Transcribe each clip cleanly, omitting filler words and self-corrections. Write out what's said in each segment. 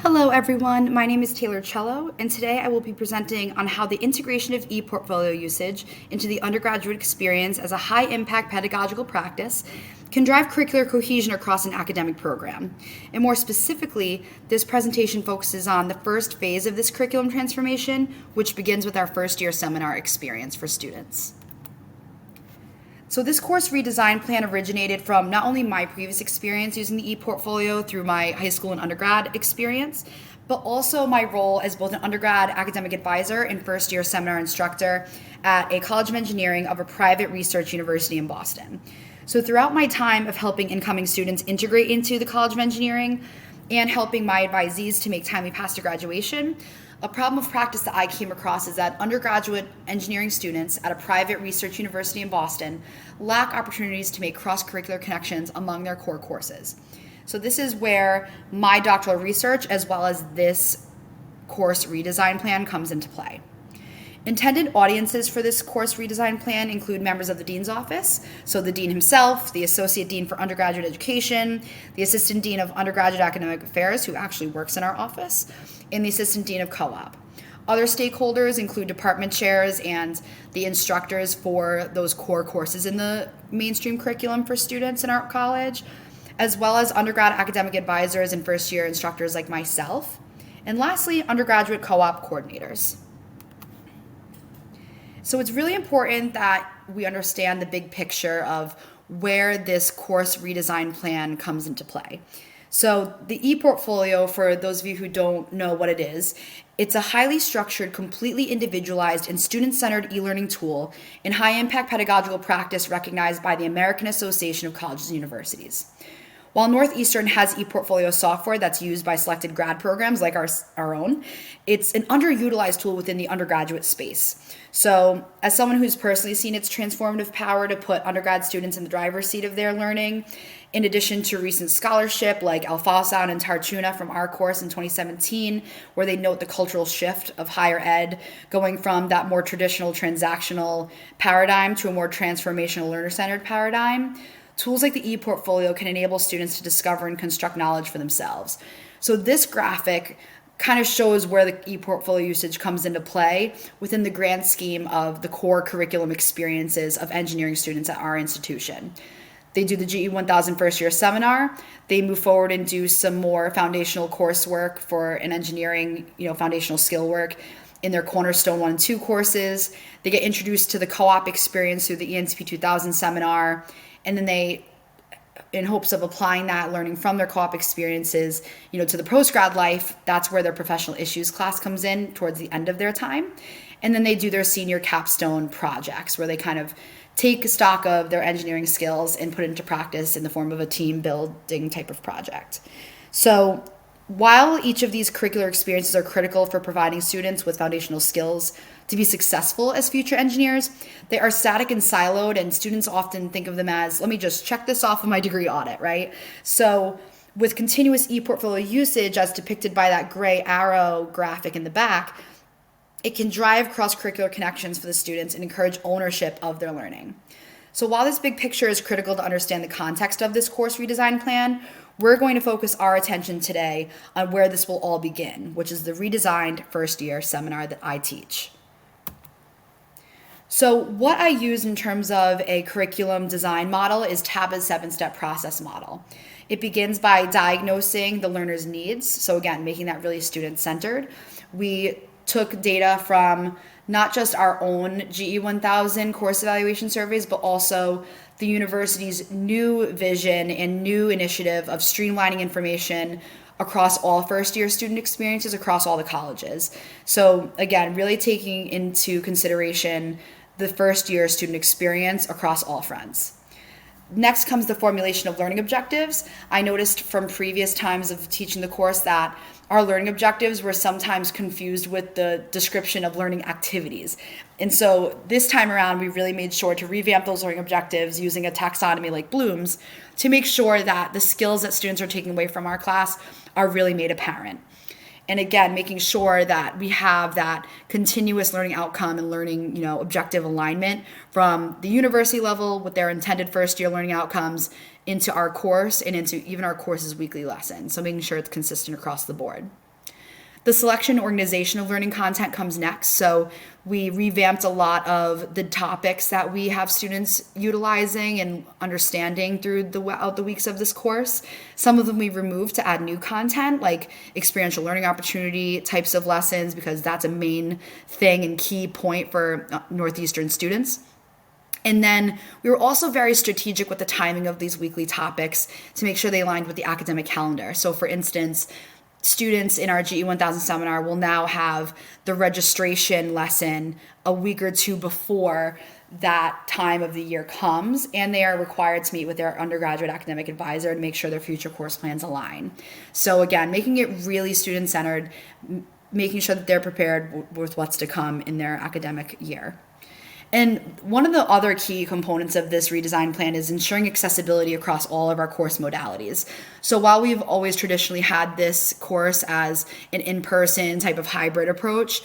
Hello everyone, my name is Taylor Cello, and today I will be presenting on how the integration of ePortfolio usage into the undergraduate experience as a high-impact pedagogical practice can drive curricular cohesion across an academic program. And more specifically, this presentation focuses on the first phase of this curriculum transformation, which begins with our first-year seminar experience for students. So this course redesign plan originated from not only my previous experience using the ePortfolio through my high school and undergrad experience, but also my role as both an undergrad academic advisor and first-year seminar instructor at a College of Engineering of a private research university in Boston. So throughout my time of helping incoming students integrate into the College of Engineering and helping my advisees to make timely path to graduation, a problem of practice that I came across is that undergraduate engineering students at a private research university in Boston lack opportunities to make cross-curricular connections among their core courses. So this is where my doctoral research as well as this course redesign plan comes into play. Intended audiences for this course redesign plan include members of the dean's office, so the dean himself, the associate dean for undergraduate education, the assistant dean of undergraduate academic affairs, who actually works in our office, and the assistant dean of co-op. Other stakeholders include department chairs and the instructors for those core courses in the mainstream curriculum for students in our college, as well as undergrad academic advisors and first-year instructors like myself, and lastly, undergraduate co-op coordinators. So it's really important that we understand the big picture of where this course redesign plan comes into play. So the ePortfolio, for those of you who don't know what it is, it's a highly structured, completely individualized, and student-centered e-learning tool and high-impact pedagogical practice recognized by the American Association of Colleges and Universities. While Northeastern has ePortfolio software that's used by selected grad programs like our own, it's an underutilized tool within the undergraduate space. So as someone who's personally seen its transformative power to put undergrad students in the driver's seat of their learning, in addition to recent scholarship like Alfonso and Tarchuna from our course in 2017, where they note the cultural shift of higher ed going from that more traditional transactional paradigm to a more transformational learner-centered paradigm, tools like the ePortfolio can enable students to discover and construct knowledge for themselves. So this graphic kind of shows where the ePortfolio usage comes into play within the grand scheme of the core curriculum experiences of engineering students at our institution. They do the GE 1000 first year seminar. They move forward and do some more foundational coursework for an engineering, foundational skill work in their Cornerstone 1 and 2 courses. They get introduced to the co-op experience through the ENCP 2000 seminar. And then they, in hopes of applying that learning from their co-op experiences, to the post-grad life, that's where their professional issues class comes in towards the end of their time. And then they do their senior capstone projects where they kind of take stock of their engineering skills and put it into practice in the form of a team building type of project. So while each of these curricular experiences are critical for providing students with foundational skills to be successful as future engineers, they are static and siloed, and students often think of them as, let me just check this off of my degree audit, right? So with continuous ePortfolio usage, as depicted by that gray arrow graphic in the back, it can drive cross-curricular connections for the students and encourage ownership of their learning. So while this big picture is critical to understand the context of this course redesign plan, we're going to focus our attention today on where this will all begin, which is the redesigned first year seminar that I teach. So what I use in terms of a curriculum design model is TABA's 7-step process model. It begins by diagnosing the learner's needs. So again, making that really student-centered. We took data from not just our own GE 1000 course evaluation surveys, but also the university's new vision and new initiative of streamlining information across all first-year student experiences across all the colleges. So again, really taking into consideration the first-year student experience across all fronts. Next comes the formulation of learning objectives. I noticed from previous times of teaching the course that our learning objectives were sometimes confused with the description of learning activities. And so this time around, we really made sure to revamp those learning objectives using a taxonomy like Bloom's to make sure that the skills that students are taking away from our class are really made apparent. And again, making sure that we have that continuous learning outcome and learning, objective alignment from the university level with their intended first year learning outcomes into our course and into even our course's weekly lesson. So making sure it's consistent across the board. The selection and organization of learning content comes next. So we revamped a lot of the topics that we have students utilizing and understanding through the weeks of this course. Some of them we removed to add new content, like experiential learning opportunity types of lessons, because that's a main thing and key point for Northeastern students. And then we were also very strategic with the timing of these weekly topics to make sure they aligned with the academic calendar. So for instance, students in our GE 1000 seminar will now have the registration lesson a week or two before that time of the year comes, and they are required to meet with their undergraduate academic advisor to make sure their future course plans align. So again, making it really student-centered, making sure that they're prepared with what's to come in their academic year. And one of the other key components of this redesign plan is ensuring accessibility across all of our course modalities. So while we've always traditionally had this course as an in-person type of hybrid approach,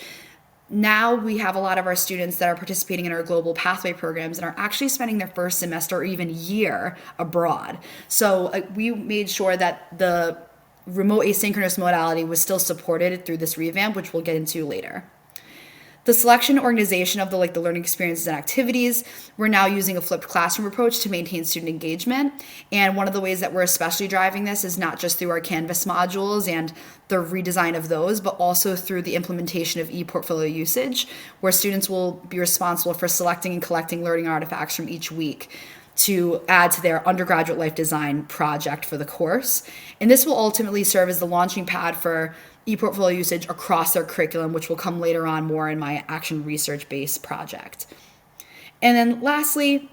now we have a lot of our students that are participating in our global pathway programs and are actually spending their first semester or even year abroad. So we made sure that the remote asynchronous modality was still supported through this revamp, which we'll get into later. The selection and organization of the learning experiences and activities, we're now using a flipped classroom approach to maintain student engagement. And one of the ways that we're especially driving this is not just through our Canvas modules and the redesign of those, but also through the implementation of e-portfolio usage, where students will be responsible for selecting and collecting learning artifacts from each week to add to their undergraduate life design project for the course. And this will ultimately serve as the launching pad for e-portfolio usage across their curriculum, which will come later on more in my action research-based project. And then lastly,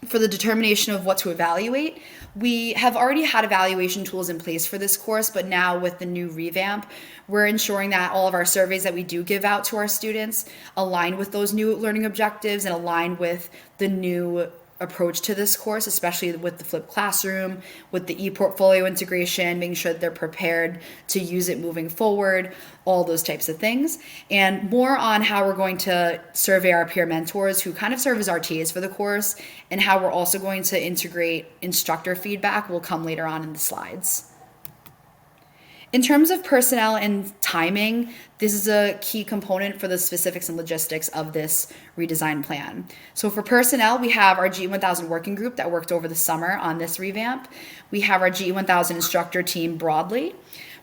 for the determination of what to evaluate, we have already had evaluation tools in place for this course, but now with the new revamp, we're ensuring that all of our surveys that we do give out to our students align with those new learning objectives and align with the new approach to this course, especially with the flipped classroom, with the e-portfolio integration, making sure that they're prepared to use it moving forward, all those types of things. And more on how we're going to survey our peer mentors who kind of serve as RTAs for the course, and how we're also going to integrate instructor feedback will come later on in the slides. In terms of personnel and timing, this is a key component for the specifics and logistics of this redesign plan. So for personnel, we have our GE 1000 working group that worked over the summer on this revamp. We have our GE 1000 instructor team broadly.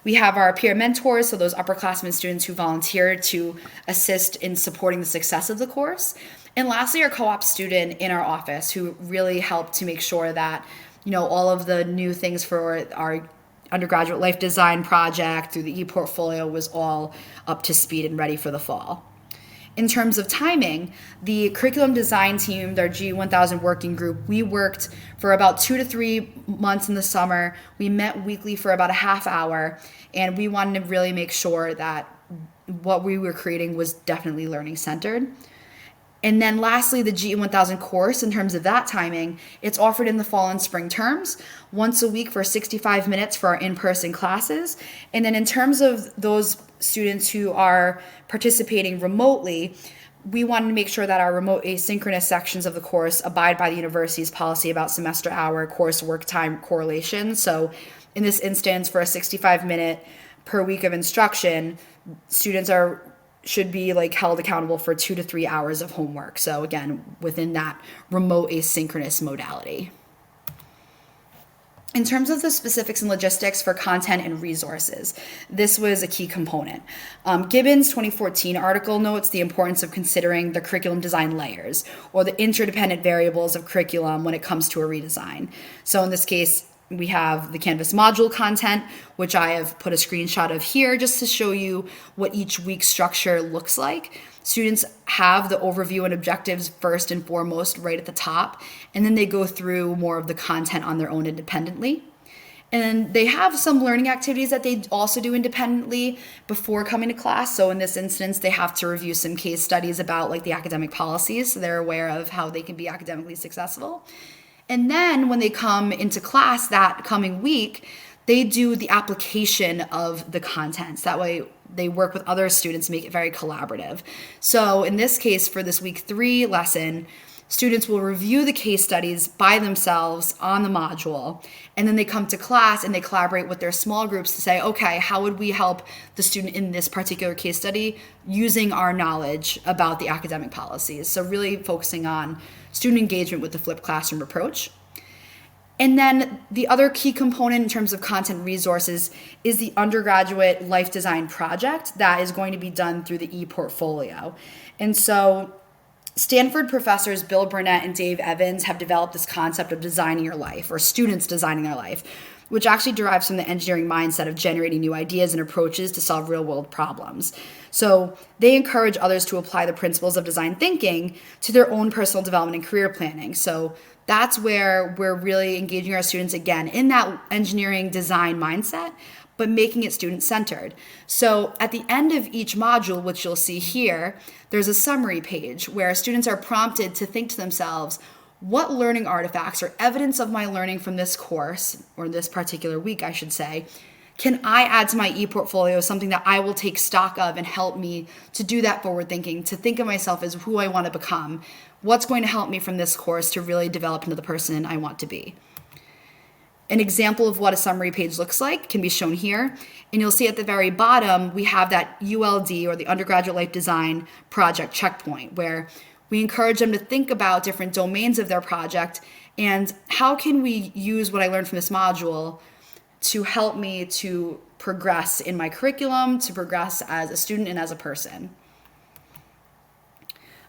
We have our peer mentors, so those upperclassmen students who volunteer to assist in supporting the success of the course. And lastly, our co-op student in our office who really helped to make sure that, all of the new things for our undergraduate life design project through the e-portfolio was all up to speed and ready for the fall. In terms of timing, the curriculum design team, their G1000 working group, we worked for about 2 to 3 months in the summer. We met weekly for about a half hour, and we wanted to really make sure that what we were creating was definitely learning centered. And then lastly, the GE 1000 course, in terms of that timing, it's offered in the fall and spring terms, once a week for 65 minutes for our in-person classes. And then in terms of those students who are participating remotely, we wanted to make sure that our remote asynchronous sections of the course abide by the university's policy about semester hour course work time correlation. So in this instance, for a 65-minute per week of instruction, students should be held accountable for 2 to 3 hours of homework. So again, within that remote asynchronous modality. In terms of the specifics and logistics for content and resources, this was a key component. Gibbons' 2014 article notes the importance of considering the curriculum design layers, or the interdependent variables of curriculum when it comes to a redesign. So in this case, we have the Canvas module content, which I have put a screenshot of here just to show you what each week's structure looks like. Students have the overview and objectives first and foremost right at the top, and then they go through more of the content on their own independently. And then they have some learning activities that they also do independently before coming to class. So in this instance, they have to review some case studies about the academic policies, so they're aware of how they can be academically successful. And then when they come into class that coming week, they do the application of the contents. That way they work with other students to make it very collaborative. So in this case, for this week 3 lesson, students will review the case studies by themselves on the module, and then they come to class and they collaborate with their small groups to say, okay, how would we help the student in this particular case study using our knowledge about the academic policies? So really focusing on student engagement with the flipped classroom approach. And then the other key component in terms of content resources is the undergraduate life design project that is going to be done through the ePortfolio. And so Stanford professors Bill Burnett and Dave Evans have developed this concept of designing your life, or students designing their life, which actually derives from the engineering mindset of generating new ideas and approaches to solve real-world problems. So they encourage others to apply the principles of design thinking to their own personal development and career planning. So that's where we're really engaging our students again in that engineering design mindset, but making it student-centered. So at the end of each module, which you'll see here, there's a summary page where students are prompted to think to themselves, what learning artifacts or evidence of my learning from this course, or this particular week, I should say, can I add to my ePortfolio, something that I will take stock of and help me to do that forward thinking, to think of myself as who I want to become? What's going to help me from this course to really develop into the person I want to be? An example of what a summary page looks like can be shown here. And you'll see at the very bottom, we have that ULD, or the Undergraduate Life Design Project checkpoint, where we encourage them to think about different domains of their project and how can we use what I learned from this module to help me to progress in my curriculum, to progress as a student and as a person.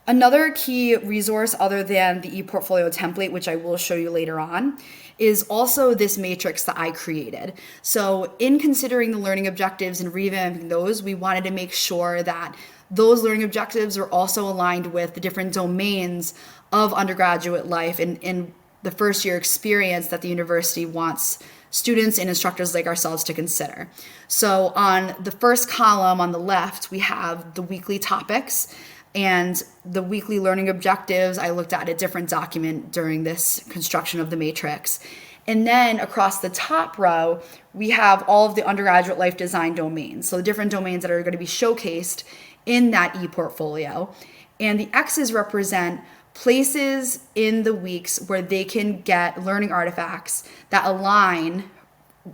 Another key resource other than the ePortfolio template, which I will show you later on, is also this matrix that I created. So in considering the learning objectives and revamping those, we wanted to make sure that those learning objectives are also aligned with the different domains of undergraduate life and the first year experience that the university wants students and instructors like ourselves to consider. So on the first column on the left, we have the weekly topics and the weekly learning objectives. I looked at a different document during this construction of the matrix. And then across the top row, we have all of the undergraduate life design domains. So the different domains that are going to be showcased in that ePortfolio. And the X's represent places in the weeks where they can get learning artifacts that align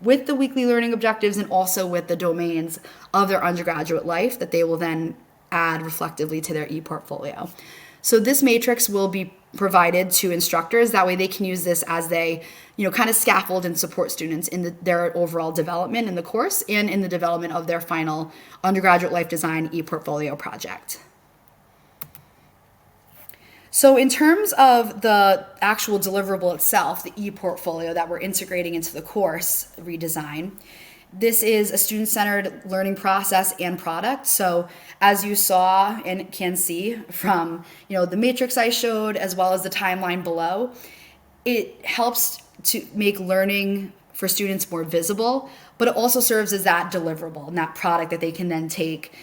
with the weekly learning objectives and also with the domains of their undergraduate life that they will then add reflectively to their ePortfolio. So this matrix will be provided to instructors. That way they can use this as they, kind of scaffold and support students in their overall development in the course and in the development of their final undergraduate life design ePortfolio project. So in terms of the actual deliverable itself, the ePortfolio that we're integrating into the course redesign, this is a student-centered learning process and product. So as you saw and can see from the matrix I showed as well as the timeline below, it helps to make learning for students more visible, but it also serves as that deliverable and that product that they can then take,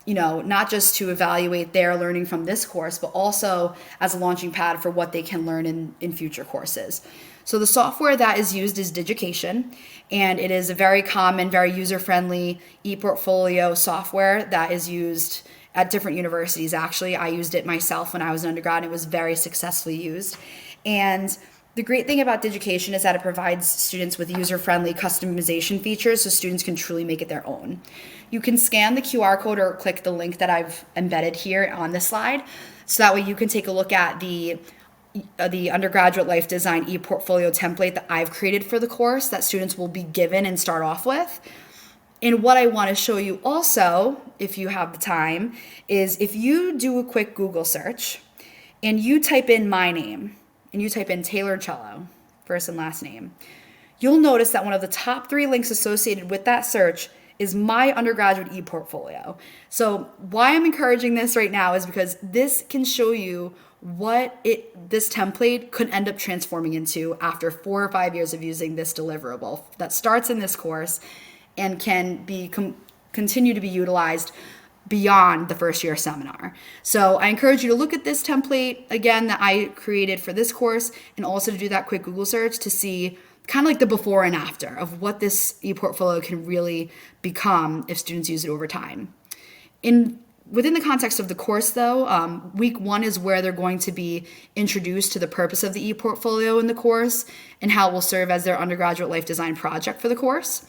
not just to evaluate their learning from this course, but also as a launching pad for what they can learn in future courses. So the software that is used is Digication, and it is a very common, very user-friendly ePortfolio software that is used at different universities. Actually, I used it myself when I was an undergrad, and it was very successfully used. And the great thing about Digication is that it provides students with user-friendly customization features so students can truly make it their own. You can scan the QR code or click the link that I've embedded here on this slide, so that way you can take a look at the undergraduate life design ePortfolio template that I've created for the course that students will be given and start off with. And what I want to show you also, if you have the time, is if you do a quick Google search and you type in my name and you type in Taylor Cello, first and last name, you'll notice that one of the top 3 links associated with that search is my undergraduate ePortfolio. So why I'm encouraging this right now is because this can show you what this template could end up transforming into after 4 or 5 years of using this deliverable that starts in this course and can be continue to be utilized beyond the first year seminar. So I encourage you to look at this template again that I created for this course, and also to do that quick Google search to see kind of like the before and after of what this ePortfolio can really become if students use it over time. In Within the context of the course, though, week 1 is where they're going to be introduced to the purpose of the e-portfolio in the course and how it will serve as their undergraduate life design project for the course.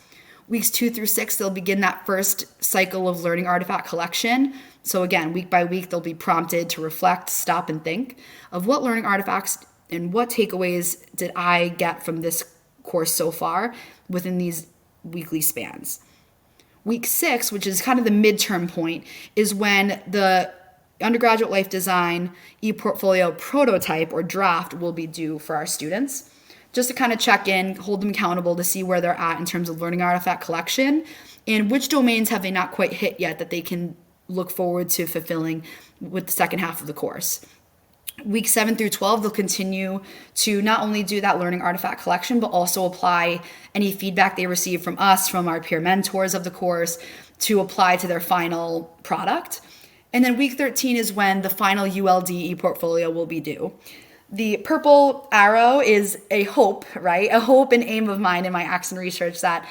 Weeks 2 through 6, they'll begin that first cycle of learning artifact collection. So again, week by week, they'll be prompted to reflect, stop, and think of what learning artifacts and what takeaways did I get from this course so far within these weekly spans. Week 6, which is kind of the midterm point, is when the undergraduate life design e-portfolio prototype or draft will be due for our students, just to kind of check in, hold them accountable to see where they're at in terms of learning artifact collection and which domains have they not quite hit yet that they can look forward to fulfilling with the second half of the course. Week 7 through 12, they'll continue to not only do that learning artifact collection, but also apply any feedback they receive from us, from our peer mentors of the course, to apply to their final product. And then week 13 is when the final ULD e-portfolio will be due. The purple arrow is a hope, right? A hope and aim of mine in my action research that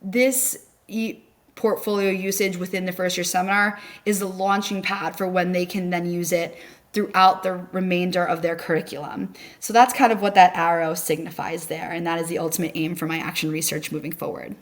this e-portfolio usage within the first year seminar is the launching pad for when they can then use it throughout the remainder of their curriculum. So that's kind of what that arrow signifies there, and that is the ultimate aim for my action research moving forward.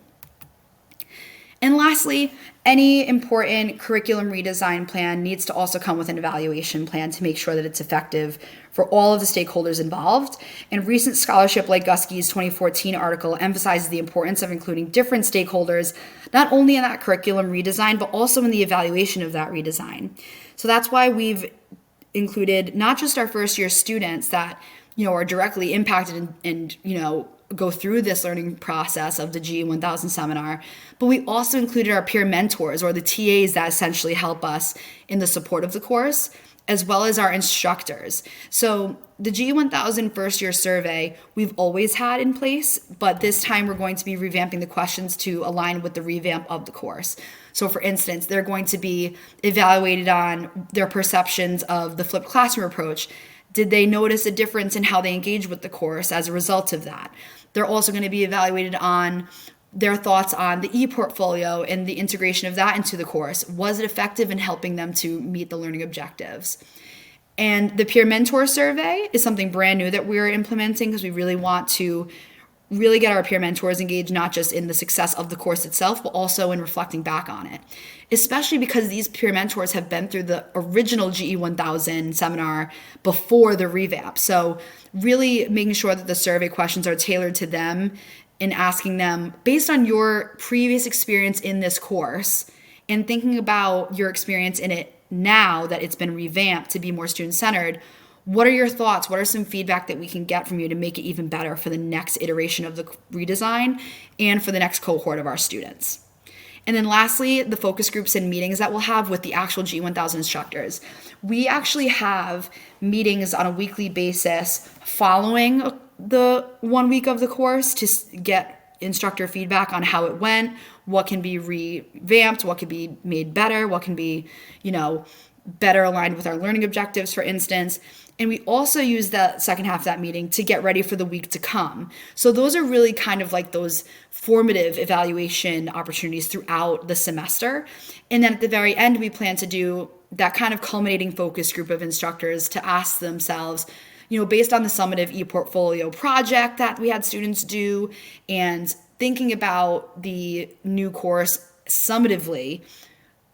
And lastly, any important curriculum redesign plan needs to also come with an evaluation plan to make sure that it's effective for all of the stakeholders involved. And recent scholarship like Guskey's 2014 article emphasizes the importance of including different stakeholders, not only in that curriculum redesign, but also in the evaluation of that redesign. So that's why we've included not just our first year students that, are directly impacted and go through this learning process of the GE1000 seminar, but we also included our peer mentors or the TAs that essentially help us in the support of the course, as well as our instructors. So the GE1000 first year survey we've always had in place, but this time we're going to be revamping the questions to align with the revamp of the course. So for instance, they're going to be evaluated on their perceptions of the flipped classroom approach. Did they notice a difference in how they engage with the course as a result of that? They're also going to be evaluated on their thoughts on the e-portfolio and the integration of that into the course. Was it effective in helping them to meet the learning objectives? And the peer mentor survey is something brand new that we're implementing because we really want to really get our peer mentors engaged, not just in the success of the course itself, but also in reflecting back on it. Especially because these peer mentors have been through the original GE1000 seminar before the revamp. So really making sure that the survey questions are tailored to them and asking them, based on your previous experience in this course and thinking about your experience in it now that it's been revamped to be more student-centered, what are your thoughts? What are some feedback that we can get from you to make it even better for the next iteration of the redesign and for the next cohort of our students? And then lastly, the focus groups and meetings that we'll have with the actual G1000 instructors. We actually have meetings on a weekly basis following the 1 week of the course to get instructor feedback on how it went, what can be revamped, what can be made better, what can be, better aligned with our learning objectives, for instance. And we also use the second half of that meeting to get ready for the week to come. So those are really kind of like those formative evaluation opportunities throughout the semester. And then at the very end, we plan to do that kind of culminating focus group of instructors to ask themselves, based on the summative e-portfolio project that we had students do and thinking about the new course summatively,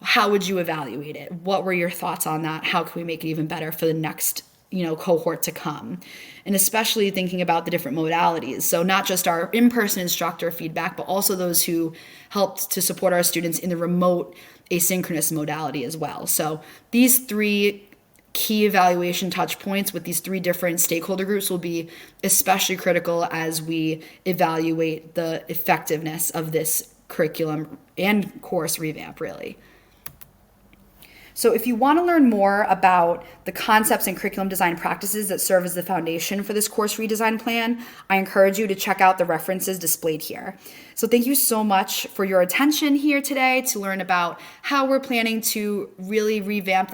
how would you evaluate it? What were your thoughts on that? How can we make it even better for the next cohort to come? And especially thinking about the different modalities. So not just our in-person instructor feedback, but also those who helped to support our students in the remote asynchronous modality as well. So these 3 key evaluation touch points with these 3 different stakeholder groups will be especially critical as we evaluate the effectiveness of this curriculum and course revamp, really. So if you want to learn more about the concepts and curriculum design practices that serve as the foundation for this course redesign plan, I encourage you to check out the references displayed here. So thank you so much for your attention here today to learn about how we're planning to really revamp